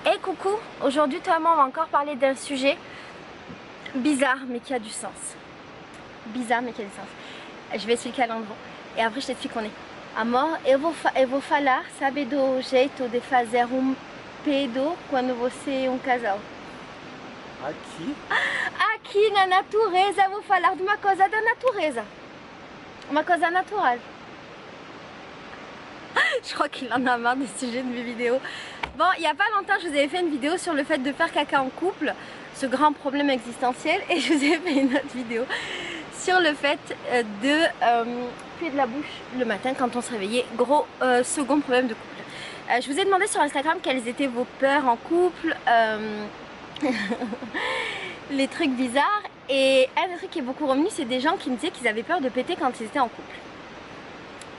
Hey coucou, aujourd'hui toi et moi on va encore parler d'un sujet bizarre mais qui a du sens. Bizarre mais qui a du sens. Je vais expliquer à l'endroit et après je t'explique qu'on est. Amor, eu vou falar, sabe do jeito de fazer pedo quando você casal. Aqui? Aqui na natureza eu vou falar de uma coisa da natureza. Uma coisa natural. Je crois qu'il en a marre des sujets de mes vidéos. Bon, il n'y a pas longtemps, je vous avais fait une vidéo sur le fait de faire caca en couple, ce grand problème existentiel, et je vous ai fait une autre vidéo sur le fait de puer de la bouche le matin quand on se réveillait. Gros second problème de couple. Je vous ai demandé sur Instagram quelles étaient vos peurs en couple, les trucs bizarres, et un des trucs qui est beaucoup revenu, c'est des gens qui me disaient qu'ils avaient peur de péter quand ils étaient en couple.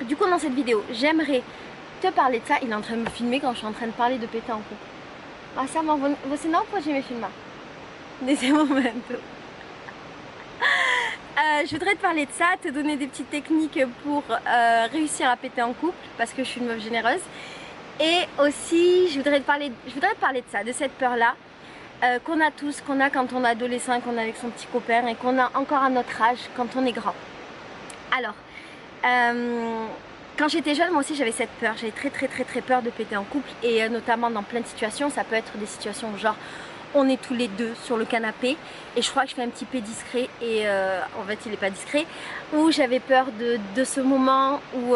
Du coup, dans cette vidéo, j'aimerais te parler de ça. Il est en train de me filmer quand je suis en train de parler de péter en couple. Ah, ça m'a... Você não pode me filmar nesse momento. Je voudrais te parler de ça, te donner des petites techniques pour réussir à péter en couple, parce que je suis une meuf généreuse. Et aussi, je voudrais te parler de ça, de cette peur-là, qu'on a tous, qu'on a quand on est adolescent, qu'on a avec son petit copain, et qu'on a encore à notre âge quand on est grand. Alors, quand j'étais jeune, moi aussi j'avais cette peur, j'avais très peur de péter en couple, et notamment dans plein de situations. Ça peut être des situations où genre on est tous les deux sur le canapé et je crois que je fais un petit peu discret et en fait il est pas discret, ou j'avais peur de ce moment où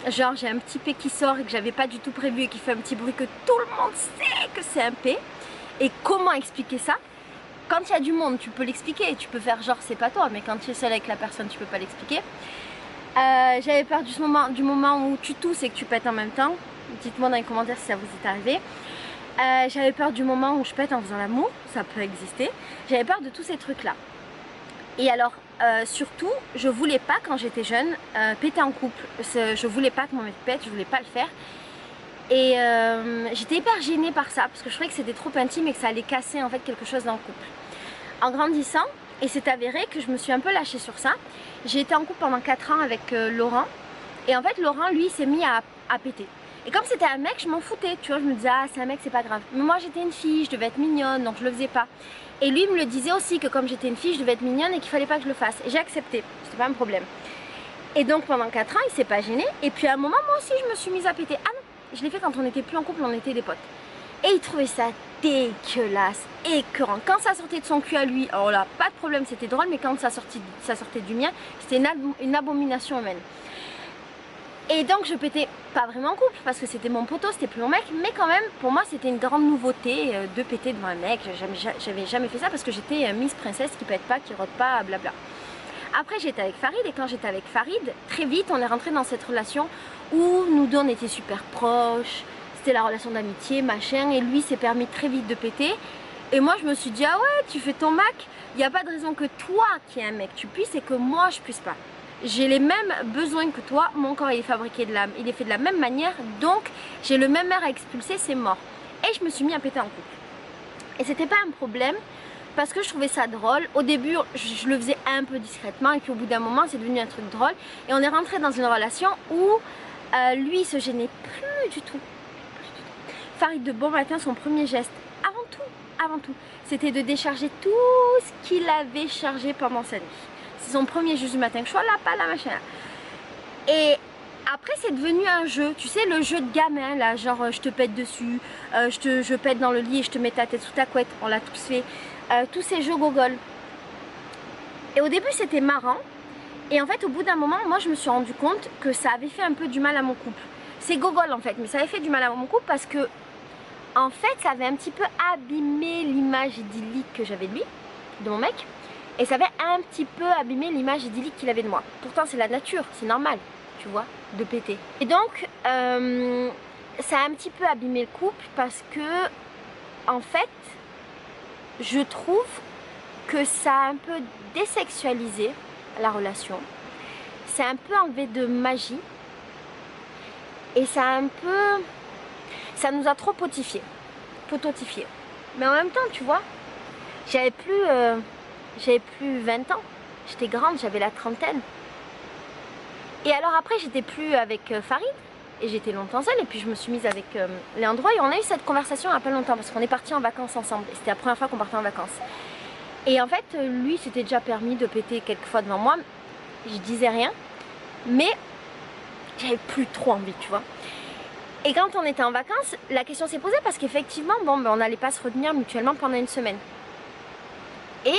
genre j'ai un petit P qui sort et que j'avais pas du tout prévu et qui fait un petit bruit que tout le monde sait que c'est un P. Et comment expliquer ça? Quand il y a du monde tu peux l'expliquer, tu peux faire genre c'est pas toi, mais quand tu es seul avec la personne tu peux pas l'expliquer. J'avais peur du moment où tu tousses et que tu pètes en même temps. Dites-moi dans les commentaires si ça vous est arrivé. J'avais peur du moment où je pète en faisant l'amour, ça peut exister. J'avais peur de tous ces trucs là. Et alors surtout je voulais pas quand j'étais jeune péter en couple. Je voulais pas que mon mec pète, je voulais pas le faire. Et j'étais hyper gênée par ça parce que je trouvais que c'était trop intime et que ça allait casser en fait quelque chose dans le couple. En grandissant, et c'est avéré que je me suis un peu lâchée sur ça. J'ai été en couple pendant 4 ans avec Laurent. Et en fait Laurent lui s'est mis à péter. Et comme c'était un mec je m'en foutais, tu vois, je me disais ah c'est un mec c'est pas grave. Mais moi j'étais une fille, je devais être mignonne donc je le faisais pas. Et lui me le disait aussi que comme j'étais une fille je devais être mignonne et qu'il fallait pas que je le fasse. Et j'ai accepté, c'était pas un problème. Et donc pendant 4 ans il s'est pas gêné. Et puis à un moment moi aussi je me suis mise à péter. Ah non, je l'ai fait quand on n'était plus en couple, on était des potes. Et il trouvait ça dégueulasse, écœurant. Quand ça sortait de son cul à lui, alors là, pas de problème, c'était drôle, mais quand ça sortait du mien, c'était une abomination humaine. Et donc je pétais pas vraiment en couple, parce que c'était mon poteau, c'était plus mon mec, mais quand même, pour moi, c'était une grande nouveauté de péter devant un mec. J'avais jamais fait ça parce que j'étais Miss Princesse qui pète pas, qui rote pas, blabla. Après j'étais avec Farid, et quand j'étais avec Farid, très vite on est rentré dans cette relation où nous deux on était super proches. C'était la relation d'amitié, machin, et lui s'est permis très vite de péter. Et moi je me suis dit ah ouais tu fais ton Mac, il n'y a pas de raison que toi qui es un mec tu puisses et que moi je puisse pas. J'ai les mêmes besoins que toi, mon corps il est fabriqué il est fait de la même manière, donc j'ai le même air à expulser, c'est mort. Et je me suis mis à péter en couple. Et c'était pas un problème parce que je trouvais ça drôle. Au début je le faisais un peu discrètement et puis au bout d'un moment c'est devenu un truc drôle. Et on est rentré dans une relation où lui il se gênait plus du tout. Farid de bon matin, son premier geste, avant tout, c'était de décharger tout ce qu'il avait chargé pendant sa nuit. C'est son premier geste du matin, que je sois là, pas là, machin. Et après c'est devenu un jeu, tu sais le jeu de gamin là, genre je te pète dessus, je pète dans le lit et je te mets ta tête sous ta couette, on l'a tous fait, tous ces jeux gogol. Et au début c'était marrant, et en fait au bout d'un moment, moi je me suis rendu compte que ça avait fait un peu du mal à mon couple. C'est gogol en fait, mais ça avait fait du mal à mon couple parce que en fait ça avait un petit peu abîmé l'image idyllique que j'avais de lui, de mon mec, et ça avait un petit peu abîmé l'image idyllique qu'il avait de moi. Pourtant c'est la nature, c'est normal, tu vois, de péter. Et donc ça a un petit peu abîmé le couple parce que en fait je trouve que ça a un peu désexualisé la relation, c'est un peu enlevé de magie et ça nous a trop potifié. Mais en même temps tu vois, j'avais plus 20 ans, j'étais grande, j'avais la trentaine. Et alors après j'étais plus avec Farid, et j'étais longtemps seule et puis je me suis mise avec Léandro et on a eu cette conversation il n'y a pas longtemps parce qu'on est partis en vacances ensemble et c'était la première fois qu'on partait en vacances. Et en fait lui s'était déjà permis de péter quelques fois devant moi, je disais rien mais j'avais plus trop envie, tu vois. Et quand on était en vacances, la question s'est posée parce qu'effectivement, bon, ben, on n'allait pas se retenir mutuellement pendant une semaine. Et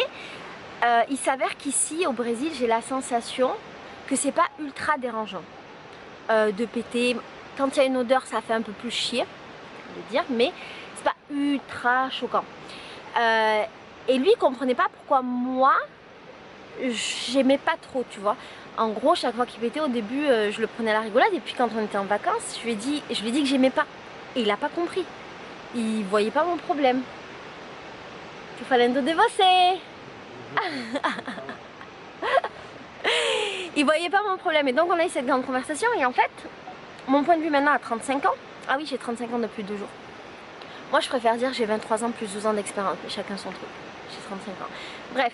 il s'avère qu'ici, au Brésil, j'ai la sensation que c'est pas ultra dérangeant de péter. Quand il y a une odeur, ça fait un peu plus chier, je veux dire, mais c'est pas ultra choquant. Et lui, il comprenait pas pourquoi moi, j'aimais pas trop, tu vois. En gros, chaque fois qu'il pétait au début, je le prenais à la rigolade. Et puis quand on était en vacances, je lui ai dit que j'aimais pas. Et il a pas compris. Il voyait pas mon problème. Tu falando de você. Il voyait pas mon problème. Et donc on a eu cette grande conversation. Et en fait, mon point de vue maintenant à 35 ans. Ah oui, j'ai 35 ans depuis 2 jours. Moi, je préfère dire j'ai 23 ans plus 12 ans d'expérience. Mais chacun son truc. J'ai 35 ans. Bref.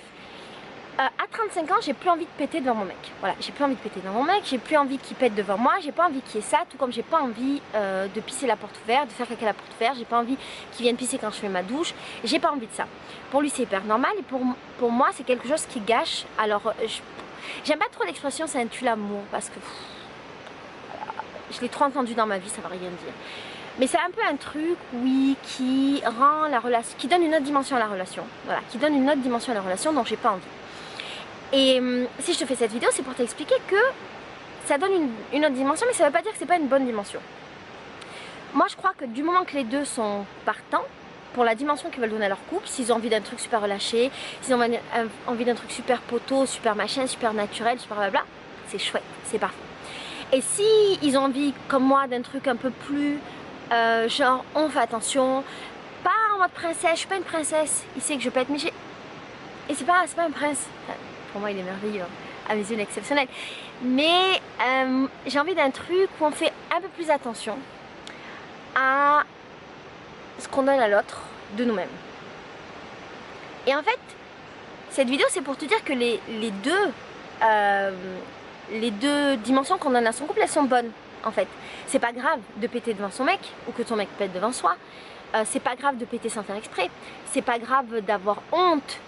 À 35 ans, j'ai plus envie de péter devant mon mec. Voilà, j'ai plus envie de péter devant mon mec, j'ai plus envie qu'il pète devant moi, j'ai pas envie qu'il y ait ça, tout comme j'ai pas envie de pisser la porte ouverte, de faire caca la porte ouverte, j'ai pas envie qu'il vienne pisser quand je fais ma douche, j'ai pas envie de ça. Pour lui, c'est hyper normal et pour moi, c'est quelque chose qui gâche. Alors, j'aime pas trop l'expression ça tue l'amour parce que je l'ai trop entendu dans ma vie, ça va rien dire. Mais c'est un peu un truc, oui, qui rend la relation, qui donne une autre dimension à la relation. Voilà, qui donne une autre dimension à la relation dont j'ai pas envie. Et si je te fais cette vidéo, c'est pour t'expliquer que ça donne une autre dimension, mais ça ne veut pas dire que c'est pas une bonne dimension. Moi, je crois que du moment que les deux sont partants pour la dimension qu'ils veulent donner à leur couple, s'ils ont envie d'un truc super relâché, s'ils ont envie d'un truc super poteau, super machin, super naturel, super blabla, c'est chouette, c'est parfait. Et si ils ont envie, comme moi, d'un truc un peu plus genre on fait attention, pas en mode princesse, je suis pas une princesse, il sait que je peux être Michel. Et c'est pas un prince. Pour moi il est merveilleux, à mes yeux il est exceptionnel. Mais j'ai envie d'un truc où on fait un peu plus attention à ce qu'on donne à l'autre de nous-mêmes. Et en fait, cette vidéo c'est pour te dire que les deux dimensions qu'on donne à son couple, elles sont bonnes en fait. C'est pas grave de péter devant son mec ou que ton mec pète devant soi. C'est pas grave de péter sans faire exprès. C'est pas grave d'avoir honte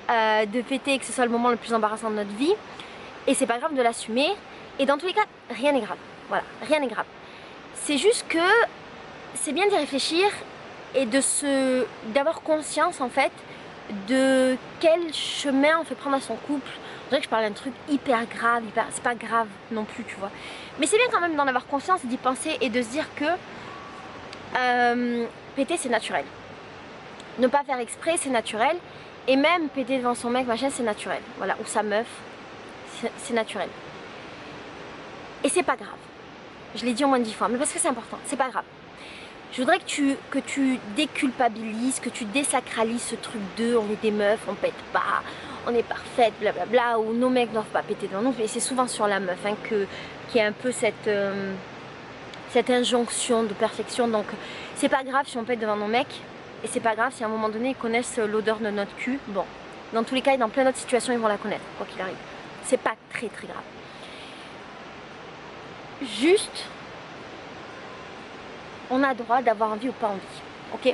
de péter et que ce soit le moment le plus embarrassant de notre vie. Et c'est pas grave de l'assumer. Et dans tous les cas, rien n'est grave. Voilà, rien n'est grave. C'est juste que c'est bien d'y réfléchir et d'avoir conscience en fait de quel chemin on fait prendre à son couple. On dirait que je parle d'un truc hyper grave, c'est pas grave non plus, tu vois. Mais c'est bien quand même d'en avoir conscience, d'y penser et de se dire que péter c'est naturel. Ne pas faire exprès c'est naturel. Et même péter devant son mec, machin, c'est naturel. Voilà, ou sa meuf, c'est naturel. Et c'est pas grave. Je l'ai dit au moins 10 fois, mais parce que c'est important, c'est pas grave. Je voudrais que tu déculpabilises, que tu désacralises ce truc de on est des meufs, on pète pas, on est parfaite, blablabla, ou nos mecs ne doivent pas péter devant nous. Et c'est souvent sur la meuf hein, qu'il y a un peu cette injonction de perfection. Donc c'est pas grave si on pète devant nos mecs. Et c'est pas grave si à un moment donné ils connaissent l'odeur de notre cul. Bon, dans tous les cas et dans plein d'autres situations ils vont la connaître, quoi qu'il arrive. C'est pas très très grave. Juste, on a droit d'avoir envie ou pas envie, ok?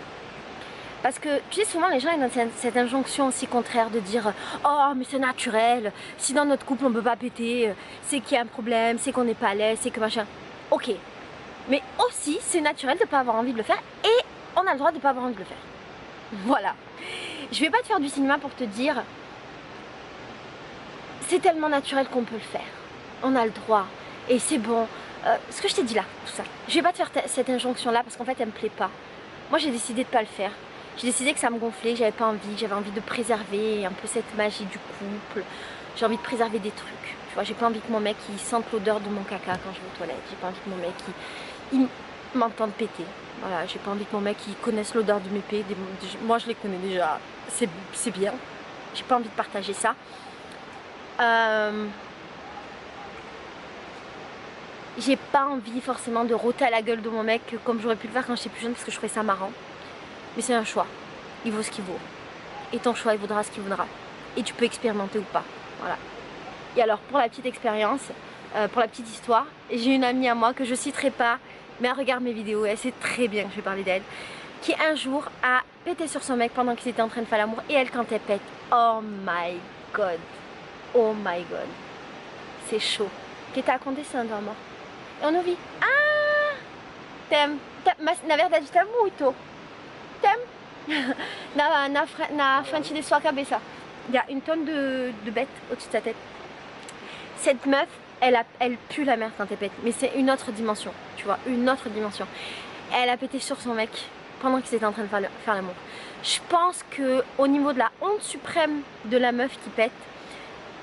Parce que tu sais souvent les gens ils ont cette injonction aussi contraire de dire oh mais c'est naturel, si dans notre couple on peut pas péter, c'est qu'il y a un problème, c'est qu'on n'est pas à l'aise, c'est que machin. Ok, mais aussi c'est naturel de pas avoir envie de le faire et on a le droit de ne pas avoir envie de le faire. Voilà. Je vais pas te faire du cinéma pour te dire c'est tellement naturel qu'on peut le faire. On a le droit. Et c'est bon. Ce que je t'ai dit là, tout ça. Je vais pas te faire cette injonction là parce qu'en fait elle me plaît pas. Moi j'ai décidé de pas le faire. J'ai décidé que ça me gonflait, que j'avais pas envie, que j'avais envie de préserver un peu cette magie du couple. J'ai envie de préserver des trucs. Tu vois, j'ai pas envie que mon mec il sente l'odeur de mon caca quand je vais aux toilettes. J'ai pas envie que mon mec il m'entende péter. Voilà, j'ai pas envie que mon mec il connaisse l'odeur de mes pieds. Moi je les connais déjà, c'est bien. J'ai pas envie de partager ça. J'ai pas envie forcément de rôter à la gueule de mon mec comme j'aurais pu le faire quand j'étais plus jeune parce que je trouvais ça marrant. Mais c'est un choix, il vaut ce qu'il vaut. Et ton choix il vaudra ce qu'il vaudra. Et tu peux expérimenter ou pas, voilà. Et alors pour la petite expérience, pour la petite histoire, j'ai une amie à moi que je citerai pas, mais elle regarde mes vidéos et elle sait très bien que je vais parler d'elle, qui un jour a pété sur son mec pendant qu'ils étaient en train de faire l'amour. Et elle, quand elle pète, oh my god, c'est chaud. Che t'ha acontecendo, amor? Eu não vi. Ah! Mas na verdade tá muito. Na frente de sua cabeça. Il y a une tonne de bêtes au-dessus de sa tête. Cette meuf, elle pue la merde quand elle pète. Mais c'est une autre dimension, tu vois, une autre dimension. Elle a pété sur son mec pendant qu'ils étaient en train de faire l'amour. Je pense qu'au niveau de la honte suprême de la meuf qui pète,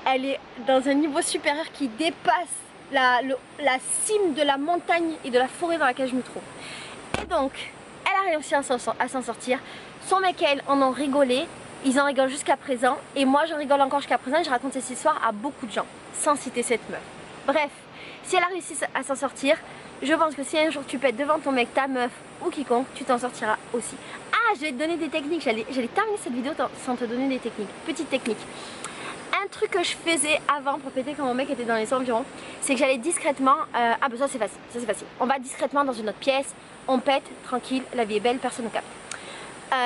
elle est dans un niveau supérieur qui dépasse la cime de la montagne et de la forêt dans laquelle je me trouve. Et donc, elle a réussi à s'en sortir. Son mec et elle en ont rigolé. Ils en rigolent jusqu'à présent. Et moi, j'en rigole encore jusqu'à présent. Et je raconte cette histoire à beaucoup de gens, sans citer cette meuf. Bref, si elle a réussi à s'en sortir, je pense que si un jour tu pètes devant ton mec, ta meuf ou quiconque, tu t'en sortiras aussi. Ah, je vais te donner des techniques. J'allais terminer cette vidéo sans te donner des techniques. Petite technique. Un truc que je faisais avant pour péter quand mon mec était dans les environs, c'est que j'allais discrètement, ah ben ça c'est facile, on va discrètement dans une autre pièce, on pète, tranquille, la vie est belle, personne ne capte.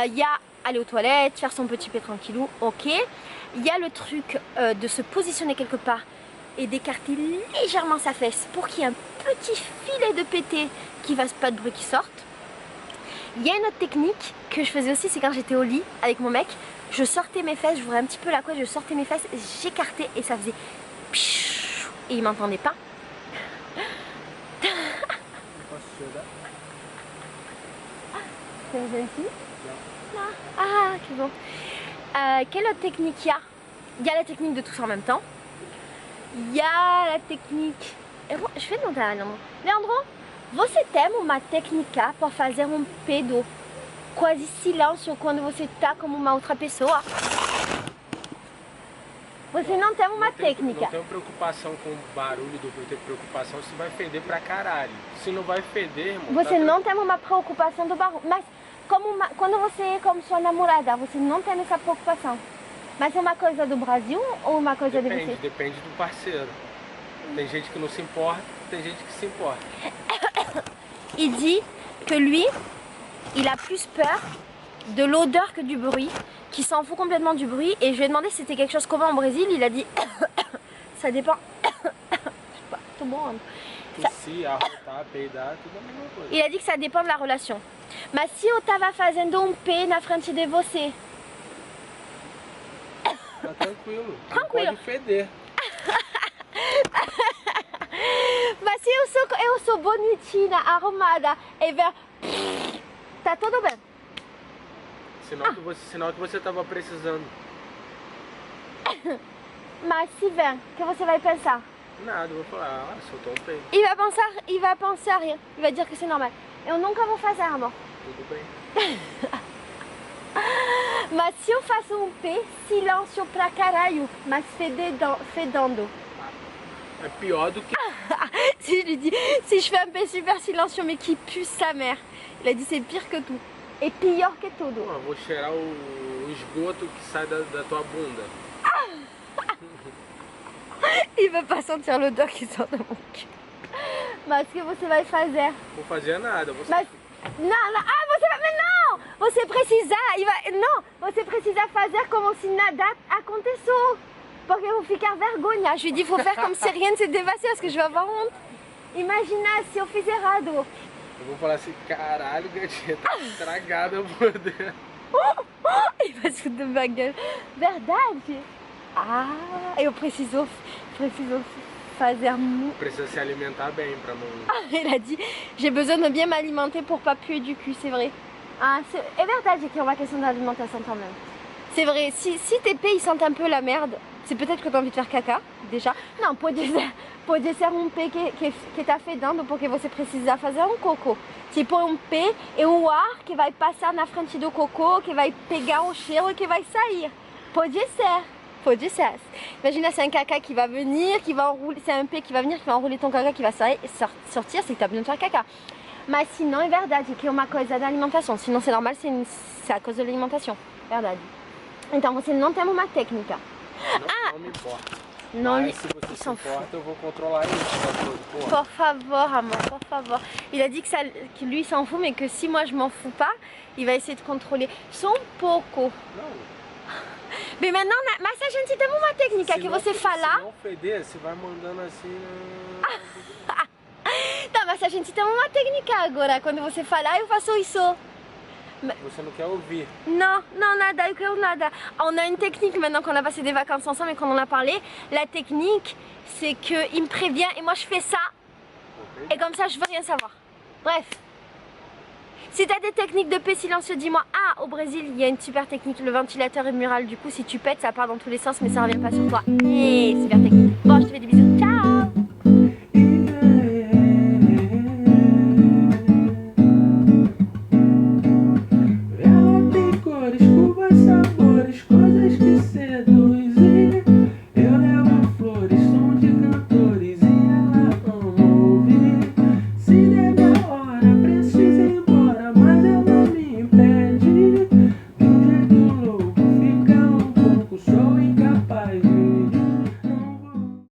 Il y a aller aux toilettes, faire son petit pet tranquillou, ok. Il y a le truc de se positionner quelque part et d'écarter légèrement sa fesse pour qu'il y ait un petit filet de pété qui fasse pas de bruit qui sorte. Il y a une autre technique que je faisais aussi, c'est quand j'étais au lit avec mon mec, je sortais mes fesses, je voulais un petit peu la couette, je sortais mes fesses, j'écartais et ça faisait pshhh, et il m'entendait pas. C'est gentil? Non. Ah, que bon. Quelle autre technique il y a? Il y a la technique de tous en même temps. Il y a la technique... Je vais demander à Leandro. Leandro, você tem uma técnica para fazer pedo quase silêncio quando você tá como uma outra pessoa? Você não tem uma técnica. Não tenho preocupação com o barulho do tenho preocupação se vai feder pra caralho. Se não vai feder, irmão. Você não tem uma preocupação do barulho. Mas quando você é como sua namorada, você não tem essa preocupação. Mas é uma coisa do Brasil ou uma coisa de você? Depende do parceiro. Tem gente que não se importa, tem gente que se importa. Il dit que lui, il a plus peur de l'odeur que du bruit, qu'il s'en fout complètement du bruit. Et je lui ai demandé si c'était quelque chose commun au Brésil, il a dit ça dépend. Je sais pas, tout bon. Tossir, arrotar, peidar, tudo a mesma coisa. Il a dit que ça dépend de la relation. Mas se eu tava fazendo pé na frente de você? Tá tranquilo. Tranquilo. Não pode feder. Mas se eu sou bonitinha, arrumada e ver, tá tudo bem. Sinal que você tava precisando. Mas se vem, o que você vai pensar? Nada, eu vou falar, soltou um peito. Il va penser à rien. Il va dire que c'est normal. Eu nunca vou fazer, amor. Tudo bem. Mas se eu faço pé, silêncio pra caralho, mas fedendo. É pior do que... Si je lui dis, si je fais un pé super silencieux mais qui pue sa mère, il a dit c'est pire que tout. Et pior que tudo. Eu vou cheirar o esgoto que sai da tua bunda. Il veut pas sentir l'odeur qui sort de mon cul. Mas que você vai fazer? Vou fazer nada. Mas, não, você vai, mas não! Você precisa, você precisa fazer como se nada aconteceu. Porque eu vou ficar vergonha. Je lui dis, il faut faire comme si rien ne s'était passé parce que je vais avoir honte. Imagina se eu fiz errado. Eu vou falar assim, caralho, gatinha, tá estragada por dentro. Il va se foutre de ma gueule. Verdade? Ah, eu preciso fazer muito. Precisa se alimentar bem pra não... Il a dit, j'ai besoin de bien m'alimenter pour pas puer du cul, c'est vrai. Ah, é verdade que é uma questão d'alimentation quand même. C'est vrai, si tes pés ils sentent un peu la merde, c'est peut-être que tu as envie de faire caca, déjà. Não, pode ser um pé que tá fedendo porque você precisa fazer um cocô. Tipo um pé e um ar que vai passar na frente do cocô, que vai pegar o cheiro e que vai sair. Pode ser. Pode ser. Imagina, c'est un caca qui va venir, qui va enrouler, c'est un pé qui va venir, qui va enrouler ton caca, qui va sortir, c'est que tu as besoin de faire caca. Mas sinon, é verdade que é uma coisa da alimentação. Sinon, c'est normal, c'est à cause de l'alimentation. Verdade. Então, você não tem uma técnica. Não me importa. Non, Mas lui, se il você se s'en fout. importa, eu vou controlar ele. Porra. Por favor, amor, por favor. Il a dit que lui, il s'en fout, mais que si moi, je m'en fous pas, il va essayer de contrôler. Só um pouco. Não. Bem, mas, não, mas se a gente tem uma técnica que você falar... Se não feder, você vai mandando assim... Tá, mas se a gente tem uma técnica agora. Quando você falar, eu faço isso. Você não quer ouvir. Non, non, nada, nada. On a une technique maintenant qu'on a passé des vacances ensemble et qu'on en a parlé. La technique, c'est qu'il me prévient et moi je fais ça. Okay. Et comme ça, je veux rien savoir. Bref. Si tu as des techniques de paix silencieux, dis-moi. Ah, au Brésil, il y a une super technique, le ventilateur mural. Du coup, si tu pètes, ça part dans tous les sens, mais ça revient pas sur toi. Super technique. Bon, je te fais des bisous.